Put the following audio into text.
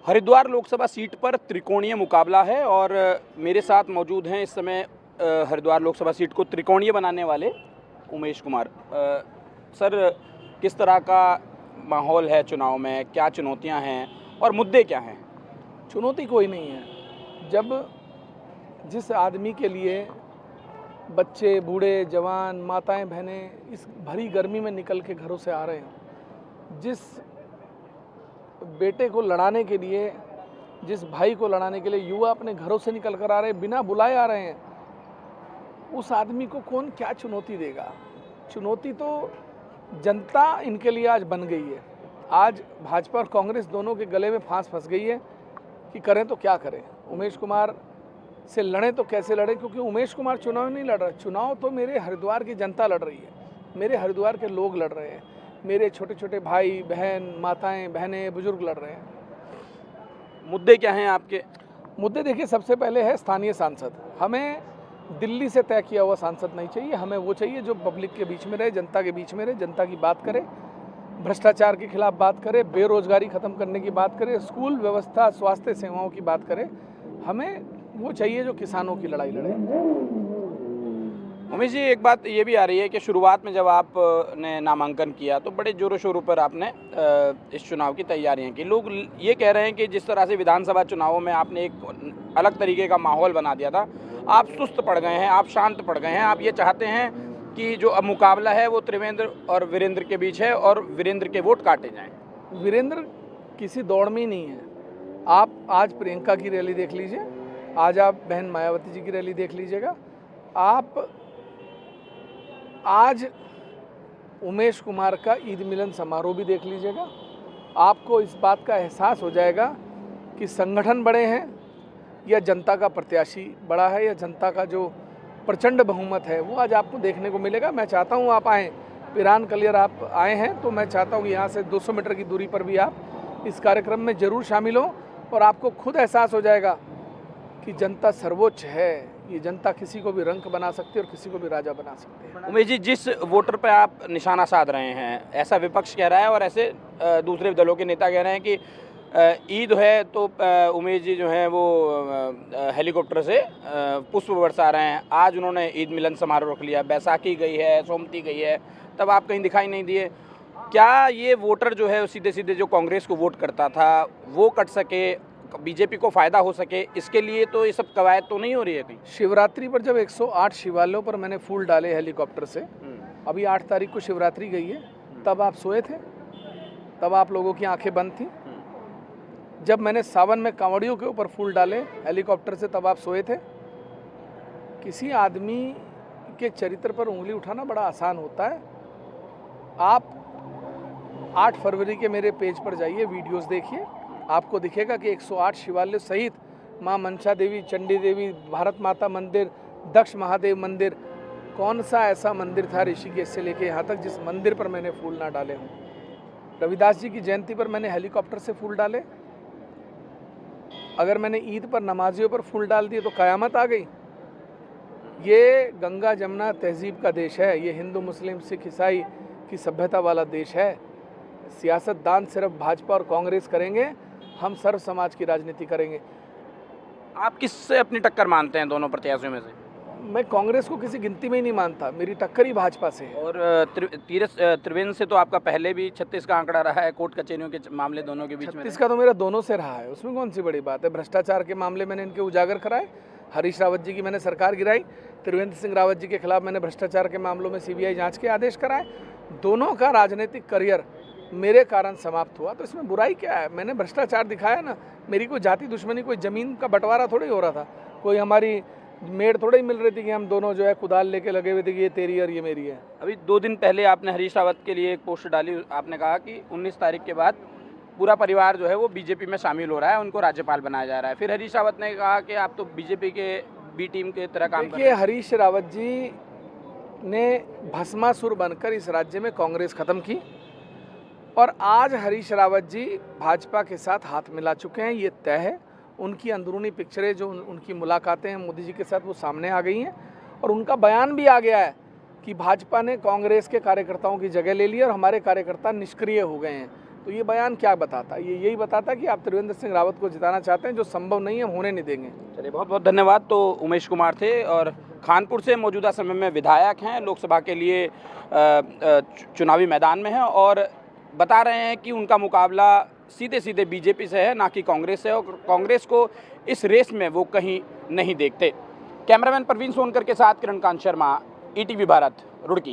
Haridwar Lok Sabha seat पर त्रिकोणीय मुकाबला है और मेरे साथ मौजूद हैं इस समय हरिद्वार लोकसभा सीट को त्रिकोणीय बनाने वाले उमेश कुमार। सर, किस तरह का माहौल है चुनाव में, क्या चुनौतियां हैं और मुद्दे क्या हैं? चुनौती कोई नहीं है। जब जिस आदमी के लिए बच्चे, बूढ़े, जवान, माताएं, बहनें इस भरी गर्मी में निकल के घरों से आ रहे हैं, जिस बेटे को लड़ाने के लिए, जिस भाई को लड़ाने के लिए युवा अपने घरों से निकल कर आ रहे हैं, बिना बुलाए आ रहे हैं, उस आदमी को कौन क्या चुनौती देगा? चुनौती तो जनता इनके लिए आज बन गई है। आज भाजपा और कांग्रेस दोनों के गले में फांस फंस गई है कि करें तो क्या करें। उमेश कुमार से लड़ें तो कैसे लड़ें, क्योंकि उमेश कुमार चुनाव नहीं लड़ रहा। चुनाव तो मेरे हरिद्वार की जनता लड़ रही है, मेरे हरिद्वार के लोग लड़ रहे हैं, मेरे छोटे छोटे भाई बहन, माताएं बहनें, बुजुर्ग लड़ रहे हैं। मुद्दे क्या हैं आपके? मुद्दे देखिए, सबसे पहले है स्थानीय सांसद। हमें दिल्ली से तय किया हुआ सांसद नहीं चाहिए, हमें वो चाहिए जो पब्लिक के बीच में रहे, जनता के बीच में रहे, जनता की बात करे, भ्रष्टाचार के खिलाफ बात करे, बेरोजगारी खत्म करने की बात करे, स्कूल व्यवस्था, स्वास्थ्य सेवाओं की बात करे। हमें वो चाहिए जो किसानों की लड़ाई लड़े। उमेश जी, एक बात ये भी आ रही है कि शुरुआत में जब आपने नामांकन किया तो बड़े जोरों शोरों पर आपने इस चुनाव की तैयारियां की। लोग ये कह रहे हैं कि जिस तरह से विधानसभा चुनावों में आपने एक अलग तरीके का माहौल बना दिया था, आप सुस्त पड़ गए हैं, आप शांत पड़ गए हैं। आप ये चाहते हैं कि जो अब मुकाबला है वो त्रिवेंद्र और वीरेंद्र के बीच है और वीरेंद्र के वोट काटे जाएँ। वीरेंद्र किसी दौड़ में ही नहीं है। आप आज प्रियंका की रैली देख लीजिए, आज आप बहन मायावती जी की रैली देख लीजिएगा, आप आज उमेश कुमार का ईद मिलन समारोह भी देख लीजिएगा। आपको इस बात का एहसास हो जाएगा कि संगठन बड़े हैं या जनता का प्रत्याशी बड़ा है, या जनता का जो प्रचंड बहुमत है वो आज आपको देखने को मिलेगा। मैं चाहता हूँ आप आएँ, पिरान कलियर आप आए हैं तो मैं चाहता हूँ कि यहाँ से 200 मीटर की दूरी पर भी आप इस कार्यक्रम में ज़रूर शामिल हों और आपको खुद एहसास हो जाएगा कि जनता सर्वोच्च है। ये जनता किसी को भी रंक बना सकती है और किसी को भी राजा बना सकती है। उमेश जी, जिस वोटर पे आप निशाना साध रहे हैं, ऐसा विपक्ष कह रहा है और ऐसे दूसरे दलों के नेता कह रहे हैं कि ईद है तो उमेश जी जो है वो हेलीकॉप्टर से पुष्प बरसा रहे हैं। आज उन्होंने ईद मिलन समारोह रख लिया, बैसाखी गई है, सोमती गई है, तब आप कहीं दिखाई नहीं दिए। क्या ये वोटर जो है सीधे सीधे जो कांग्रेस को वोट करता था वो कट सके, बीजेपी को फायदा हो सके, इसके लिए तो ये सब कवायद तो नहीं हो रही है कहीं? शिवरात्रि पर जब 108 शिवालयों पर मैंने फूल डाले हेलीकॉप्टर से, अभी 8 तारीख को शिवरात्रि गई है, तब आप सोए थे? तब आप लोगों की आंखें बंद थी? जब मैंने सावन में कांवड़ियों के ऊपर फूल डाले हेलीकॉप्टर से, तब आप सोए थे? किसी आदमी के चरित्र पर उंगली उठाना बड़ा आसान होता है। आप 8 फरवरी के मेरे पेज पर जाइए, वीडियोस देखिए, आपको दिखेगा कि 108 शिवालय सहित माँ मनसा देवी, चंडी देवी, भारत माता मंदिर, दक्ष महादेव मंदिर, कौन सा ऐसा मंदिर था ऋषिकेश से लेके यहाँ तक जिस मंदिर पर मैंने फूल ना डाले हों? रविदास जी की जयंती पर मैंने हेलीकॉप्टर से फूल डाले। अगर मैंने ईद पर नमाजियों पर फूल डाल दिए तो कयामत आ गई। ये गंगा जमुना तहजीब का देश है, ये हिंदू मुस्लिम सिख ईसाई की सभ्यता वाला देश है। सियासतदान सिर्फ भाजपा और कांग्रेस करेंगे, हम सर्व समाज की राजनीति करेंगे। आप किससे अपनी टक्कर मानते हैं दोनों प्रत्याशियों में से? मैं कांग्रेस को किसी गिनती में ही नहीं मानता, मेरी टक्कर ही भाजपा से है। और त्रिवेंद्र से तो आपका पहले भी 36 का आंकड़ा रहा है, कोर्ट कचहरियों के मामले दोनों के बीच में। 36 का तो मेरा दोनों से रहा है, उसमें कौन सी बड़ी बात है। भ्रष्टाचार के मामले मैंने इनके उजागर कराए, हरीश रावत जी की मैंने सरकार गिराई, त्रिवेंद्र सिंह रावत जी के खिलाफ मैंने भ्रष्टाचार के मामलों में सीबीआई जांच के आदेश कराए। दोनों का राजनीतिक करियर मेरे कारण समाप्त हुआ, तो इसमें बुराई क्या है? मैंने भ्रष्टाचार दिखाया ना। मेरी कोई जाति दुश्मनी, कोई ज़मीन का बंटवारा थोड़ी हो रहा था, कोई हमारी मेड़ थोड़ी मिल रही थी कि हम दोनों जो है कुदाल लेके लगे हुए थे कि ये तेरी और ये मेरी है। अभी 2 दिन पहले आपने हरीश रावत के लिए एक पोस्ट डाली, आपने कहा कि 19 तारीख के बाद पूरा परिवार जो है वो बीजेपी में शामिल हो रहा है, उनको राज्यपाल बनाया जा रहा है। फिर हरीश रावत ने कहा कि आप तो बीजेपी के बी टीम के तरह काम कर रहे हैं। हरीश रावत जी ने भस्मासुर बनकर इस राज्य में कांग्रेस खत्म की और आज हरीश रावत जी भाजपा के साथ हाथ मिला चुके हैं, ये तय है। उनकी अंदरूनी पिक्चरें जो उनकी मुलाकातें हैं मोदी जी के साथ वो सामने आ गई हैं और उनका बयान भी आ गया है कि भाजपा ने कांग्रेस के कार्यकर्ताओं की जगह ले ली और हमारे कार्यकर्ता निष्क्रिय हो गए हैं। तो ये बयान क्या बताता? ये यही बताता कि आप त्रिवेंद्र सिंह रावत को जिताना चाहते हैं, जो संभव नहीं है, हम होने नहीं देंगे। चलिए, बहुत बहुत धन्यवाद। तो उमेश कुमार थे और खानपुर से मौजूदा समय में विधायक हैं, लोकसभा के लिए चुनावी मैदान में हैं और बता रहे हैं कि उनका मुकाबला सीधे सीधे बीजेपी से है, ना कि कांग्रेस से, और कांग्रेस को इस रेस में वो कहीं नहीं देखते। कैमरामैन प्रवीण सोनकर के साथ किरण कांत शर्मा, ईटीवी भारत, रुड़की।